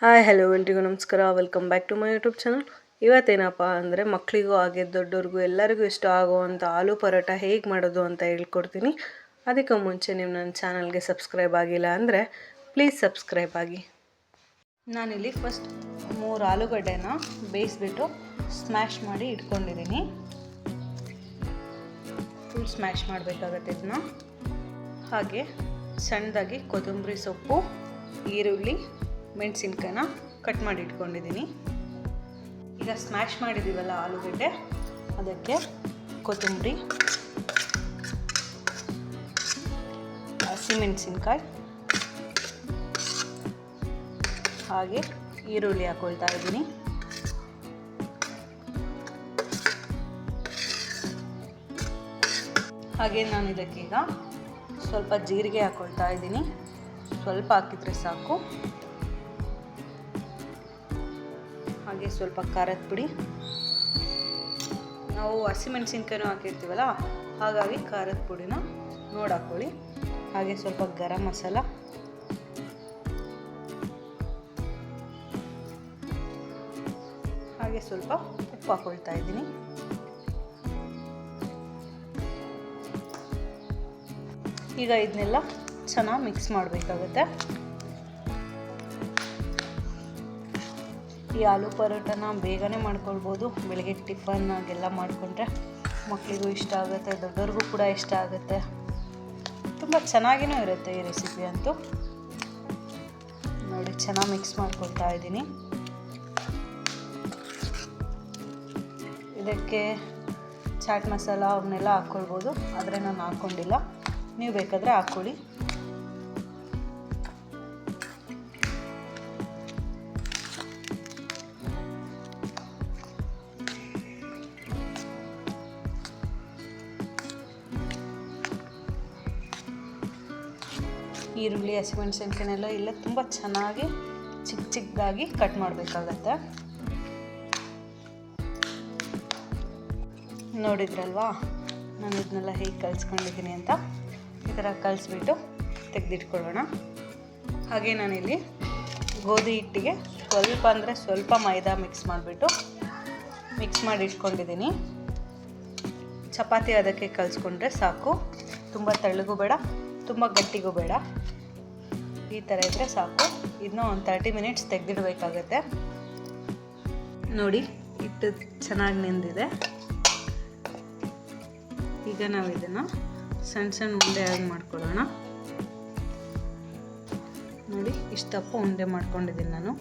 Hi hello ಎಲ್ರಿಗೂ ನಮಸ್ಕಾರ. Welcome back to my YouTube channel. ಇವತ್ತೇನಪ್ಪ ಅಂದರೆ ಮಕ್ಕಳಿಗೂ ಹಾಗೆ ದೊಡ್ಡವ್ರಿಗೂ ಎಲ್ಲರಿಗೂ ಇಷ್ಟ ಆಗುವಂಥ ಆಲೂ ಪರೋಟ ಹೇಗೆ ಮಾಡೋದು ಅಂತ ಹೇಳ್ಕೊಡ್ತೀನಿ. ಅದಕ್ಕೆ ಮುಂಚೆ ನೀವು ನನ್ನ ಚಾನಲ್ಗೆ ಸಬ್ಸ್ಕ್ರೈಬ್ ಆಗಿಲ್ಲ ಅಂದರೆ ಪ್ಲೀಸ್ ಸಬ್ಸ್ಕ್ರೈಬ್ ಆಗಿ. ನಾನಿಲ್ಲಿ ಫಸ್ಟ್ 3 ಆಲೂಗಡ್ಡೆನ ಬೇಯಿಸ್ಬಿಟ್ಟು ಸ್ಮ್ಯಾಶ್ ಮಾಡಿ ಇಟ್ಕೊಂಡಿದ್ದೀನಿ. ಫುಲ್ ಸ್ಮ್ಯಾಶ್ ಮಾಡಬೇಕಾಗತ್ತೆ ಇದನ್ನ. ಹಾಗೆ ಸಣ್ಣದಾಗಿ ಕೊತ್ತಂಬರಿ ಸೊಪ್ಪು, ಈರುಳ್ಳಿ, ಮೆಣಸಿನ್ಕಾಯಿನ ಕಟ್ ಮಾಡಿ ಇಟ್ಕೊಂಡಿದ್ದೀನಿ. ಈಗ ಸ್ಮ್ಯಾಶ್ ಮಾಡಿದ್ದೀವಲ್ಲ ಆಲೂಗಡ್ಡೆ, ಅದಕ್ಕೆ ಕೊತ್ತಂಬರಿ, ಹಸಿಮೆಣಸಿನ್ಕಾಯಿ ಹಾಗೆ ಈರುಳ್ಳಿ ಹಾಕೊಳ್ತಾ ಇದ್ದೀನಿ. ಹಾಗೆ ನಾನು ಇದಕ್ಕೀಗ ಸ್ವಲ್ಪ ಜೀರಿಗೆ ಹಾಕೊಳ್ತಾ ಇದ್ದೀನಿ. ಸ್ವಲ್ಪ ಹಾಕಿದರೆ ಸಾಕು. ಹಾಗೆ ಸ್ವಲ್ಪ ಖಾರದ ಪುಡಿ. ನಾವು ಹಸಿಮೆಣಸಿನ್ಕಾಯಿನೂ ಹಾಕಿರ್ತೀವಲ್ಲ, ಹಾಗಾಗಿ ಖಾರದ ಪುಡಿನ ನೋಡಿ ಹಾಕ್ಕೊಳ್ಳಿ. ಹಾಗೆ ಸ್ವಲ್ಪ ಗರಂ ಮಸಾಲ, ಹಾಗೆ ಸ್ವಲ್ಪ ಉಪ್ಪು ಹಾಕೊಳ್ತಾ ಇದ್ದೀನಿ. ಈಗ ಇದನ್ನೆಲ್ಲ ಚೆನ್ನಾಗಿ ಮಿಕ್ಸ್ ಮಾಡಬೇಕಾಗುತ್ತೆ. ಈ ಆಲೂ ಪರೋಟನ ಬೇಗನೆ ಮಾಡ್ಕೊಳ್ಬೋದು. ಬೆಳಗ್ಗೆ ಟಿಫನ್ ಆಗೆಲ್ಲ ಮಾಡಿಕೊಂಡ್ರೆ ಮಕ್ಕಳಿಗೂ ಇಷ್ಟ ಆಗುತ್ತೆ, ದೊಡ್ಡವ್ರಿಗೂ ಕೂಡ ಇಷ್ಟ ಆಗುತ್ತೆ. ತುಂಬ ಚೆನ್ನಾಗಿಯೂ ಇರುತ್ತೆ ಈ ರೆಸಿಪಿ ಅಂತೂ. ನೋಡಿ, ಚೆನ್ನಾಗಿ ಮಿಕ್ಸ್ ಮಾಡ್ಕೊಳ್ತಾ ಇದ್ದೀನಿ. ಇದಕ್ಕೆ ಚಾಟ್ ಮಸಾಲ ಅವನ್ನೆಲ್ಲ ಹಾಕ್ಕೊಳ್ಬೋದು, ಆದರೆ ನಾನು ಹಾಕ್ಕೊಂಡಿಲ್ಲ. ನೀವು ಬೇಕಾದರೆ ಹಾಕ್ಕೊಳ್ಳಿ. ಈರುಳ್ಳಿ, ಹಸಿಮೆಣಸಿನ್ಕಾಯಿನೆಲ್ಲ ಇಲ್ಲ ತುಂಬ ಚೆನ್ನಾಗಿ ಚಿಕ್ಕದಾಗಿ ಕಟ್ ಮಾಡಬೇಕಾಗತ್ತೆ. ನೋಡಿದ್ರಲ್ವಾ ನಾನು ಇದನ್ನೆಲ್ಲ ಹೇಗೆ ಕಲಿಸ್ಕೊಂಡಿದ್ದೀನಿ ಅಂತ. ಈ ಥರ ಕಲಿಸ್ಬಿಟ್ಟು ತೆಗೆದಿಟ್ಕೊಳ್ಳೋಣ. ಹಾಗೆ ನಾನಿಲ್ಲಿ ಗೋಧಿ ಹಿಟ್ಟಿಗೆ ಸ್ವಲ್ಪ ಅಂದರೆ ಸ್ವಲ್ಪ ಮೈದಾ ಮಿಕ್ಸ್ ಮಾಡಿ ಇಟ್ಕೊಂಡಿದ್ದೀನಿ. ಚಪಾತಿ ಅದಕ್ಕೆ ಕಲಿಸ್ಕೊಂಡ್ರೆ ಸಾಕು. ತುಂಬ ತೆಳ್ಳಗೂ ಬೇಡ, ತುಂಬ ಗಟ್ಟಿಗೂ ಬೇಡ. ಈ ಥರ ಇದ್ದರೆ ಸಾಕು. ಇದನ್ನ ಒಂದು 30 ಮಿನಿಟ್ಸ್ ತೆಗೆದಿಡಬೇಕಾಗತ್ತೆ. ನೋಡಿ, ಹಿಟ್ಟು ಚೆನ್ನಾಗಿ ನೆಂದಿದೆ. ಈಗ ನಾವು ಇದನ್ನು ಸಣ್ಣ ಉಂಡೆ ಆಗಿ ಮಾಡ್ಕೊಳ್ಳೋಣ. ನೋಡಿ, ಇಷ್ಟಪ್ಪ ಉಂಡೆ ಮಾಡ್ಕೊಂಡಿದ್ದೀನಿ ನಾನು.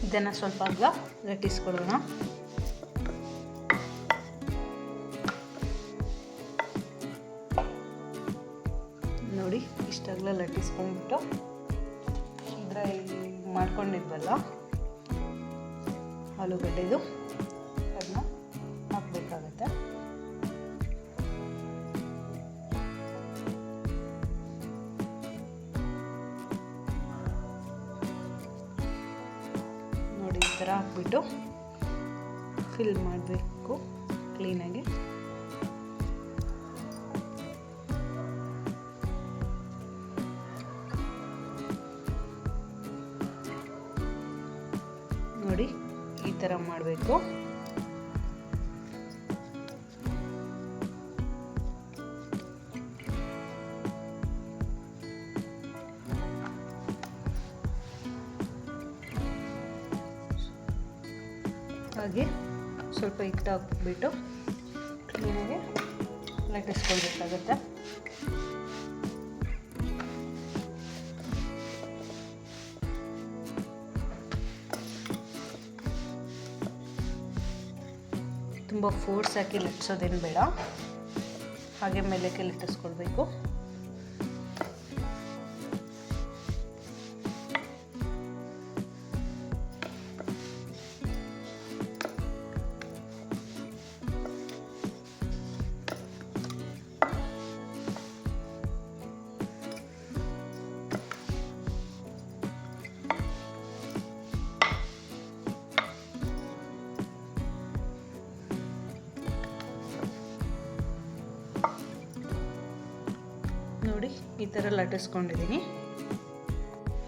ಇದನ್ನು ಸ್ವಲ್ಪ ಅಗ್ಗ ಲಟ್ಟಿಸ್ಕೊಳ್ಳೋಣ. ನೋಡಿ, ಇಷ್ಟಾಗಲ ಲಟ್ಟಿಸ್ಕೊಂಡ್ಬಿಟ್ಟು ಇದರ ಮಾಡ್ಕೊಂಡಿದ್ವಲ್ಲ ಆಲೂಗಡ್ಡೆದು, ಅದನ್ನ ಹಾಕಬೇಕಾಗತ್ತೆ. ನೋಡಿ, ಈ ಥರ ಹಾಕ್ಬಿಟ್ಟು ಫಿಲ್ ಮಾಡಬೇಕು ಕ್ಲೀನಾಗಿ. ನೋಡಿ, ಈ ಥರ ಮಾಡಬೇಕು. ಹಾಗೆ ಸ್ವಲ್ಪ ಹಿಟ್ಟು ಹಾಕ್ಬಿಟ್ಟು ಕ್ಲೀನಾಗಿ ಲಟ್ಟಿಸ್ಕೊಳ್ಬೇಕಾಗತ್ತೆ. ತುಂಬ ಫೋರ್ಸ್ ಹಾಕಿ ಲಟ್ಟಿಸೋದೇನು ಬೇಡ, ಹಾಗೆ ಮೇಲಕ್ಕೆ ಲಟ್ಟಿಸ್ಕೊಳ್ಬೇಕು. ನೋಡಿ ಈ ಥರ ಲಟ್ಟಿಸ್ಕೊಂಡಿದ್ದೀನಿ.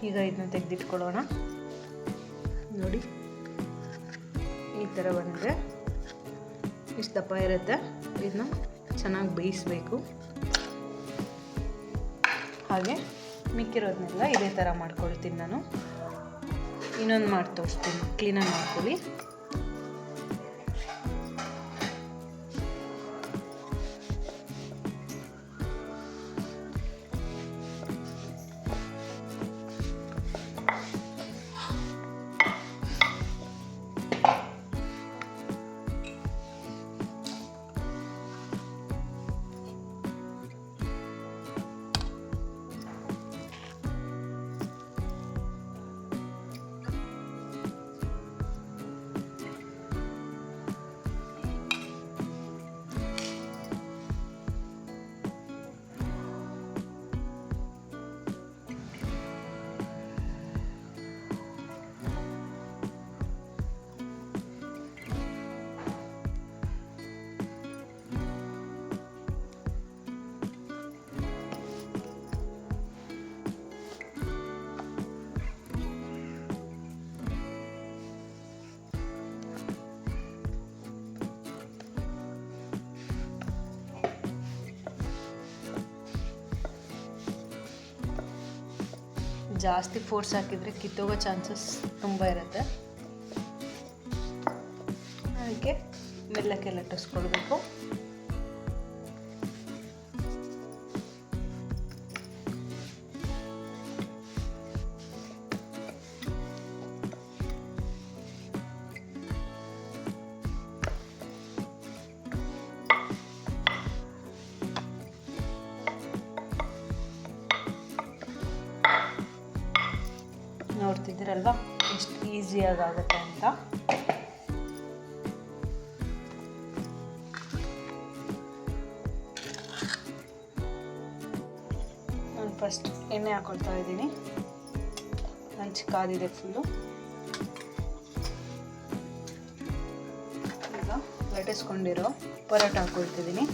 ಈಗ ಇದನ್ನ ತೆಗೆದಿಟ್ಕೊಳ್ಳೋಣ. ನೋಡಿ ಈ ಥರ ಬಂದರೆ ಇಷ್ಟು ದಪ್ಪ ಇರುತ್ತೆ. ಇದನ್ನ ಚೆನ್ನಾಗಿ ಬೇಯಿಸಬೇಕು. ಹಾಗೆ ಮಿಕ್ಕಿರೋದನ್ನೆಲ್ಲ ಇದೇ ಥರ ಮಾಡ್ಕೊಳ್ತೀನಿ ನಾನು. ಇನ್ನೊಂದು ಮಾಡಿ ತೋರಿಸ್ತೀನಿ, ಕ್ಲೀನಾಗಿ ಮಾಡ್ಕೊಳ್ಳಿ. ಜಾಸ್ತಿ ಫೋರ್ಸ್ ಹಾಕಿದರೆ ಕಿತ್ತೋಗೋ ಚಾನ್ಸಸ್ ತುಂಬ ಇರುತ್ತೆ. ಅದಕ್ಕೆ ಮೆಲ್ಲಕ್ಕೆ ಲಟ್ಟಿಸ್ಕೊಳ್ಬೇಕು. ನೋಡ್ತಿದ್ದೀರಲ್ವಾ ಎಷ್ಟು ಈಸಿಯಾಗಿ ಆಗುತ್ತೆ ಅಂತ. ನಾನು ಫಸ್ಟ್ ಎಣ್ಣೆ ಹಾಕೊಳ್ತಾ ಇದ್ದೀನಿ. ಹಂಚು ಕಾದಿದೆ ಫುಲ್ಲು. ಈಗ ಲಟ್ಟಿಸ್ಕೊಂಡಿರೋ ಪರೋಟ ಹಾಕೊಳ್ತಿದ್ದೀನಿ.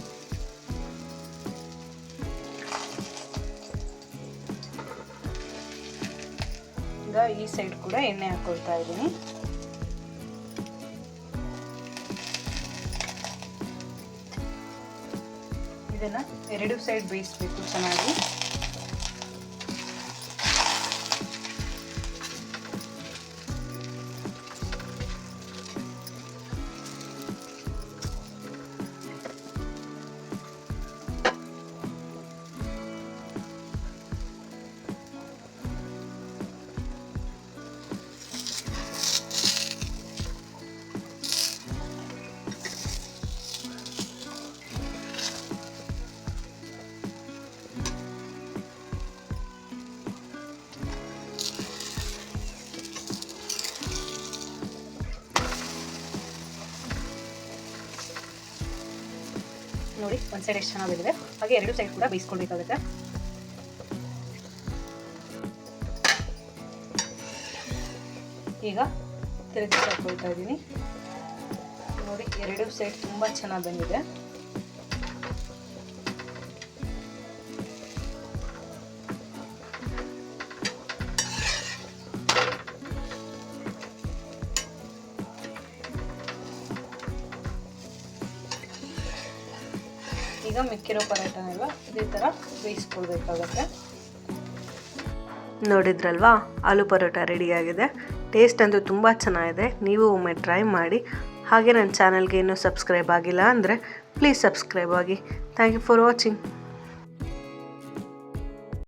ಈ ಸೈಡ್ ಕೂಡ ಎಣ್ಣೆ ಹಾಕೊಳ್ತಾ ಇದ್ದೀನಿ. ಇದನ್ನ ಎರಡು ಸೈಡ್ ಬೇಯಿಸಬೇಕು ಚೆನ್ನಾಗಿ. ನೋಡಿ ಒಂದು ಸೈಡ್ ಎಷ್ಟು ಚೆನ್ನಾಗಿದೆ. ಹಾಗೆ ಎರಡು ಸೈಡ್ ಕೂಡ ಬೇಯಿಸ್ಕೊಳ್ಬೇಕಾಗುತ್ತೆ. ಈಗ ತಿರುಗಿ ಹಾಕೊಳ್ತಾ ಇದ್ದೀನಿ. ನೋಡಿ ಎರಡು ಸೈಡ್ ತುಂಬ ಚೆನ್ನಾಗಿ ಬಂದಿದೆ. ಈಗ ಮಿಕ್ಕಿರೋ ಪರೋಟನೆಲ್ಲ ಇದೇ ಥರ ಬೇಯಿಸ್ಕೊಳ್ಬೇಕಾಗತ್ತೆ. ನೋಡಿದ್ರಲ್ವಾ, ಆಲೂ ಪರೋಟ ರೆಡಿಯಾಗಿದೆ. ಟೇಸ್ಟ್ ಅಂತೂ ತುಂಬ ಚೆನ್ನಾಗಿದೆ. ನೀವು ಒಮ್ಮೆ ಟ್ರೈ ಮಾಡಿ. ಹಾಗೆ ನನ್ನ ಚಾನಲ್ಗೆ ಇನ್ನೂ ಸಬ್ಸ್ಕ್ರೈಬ್ ಆಗಿಲ್ಲ ಅಂದರೆ ಪ್ಲೀಸ್ ಸಬ್ಸ್ಕ್ರೈಬ್ ಆಗಿ. Thank you for watching.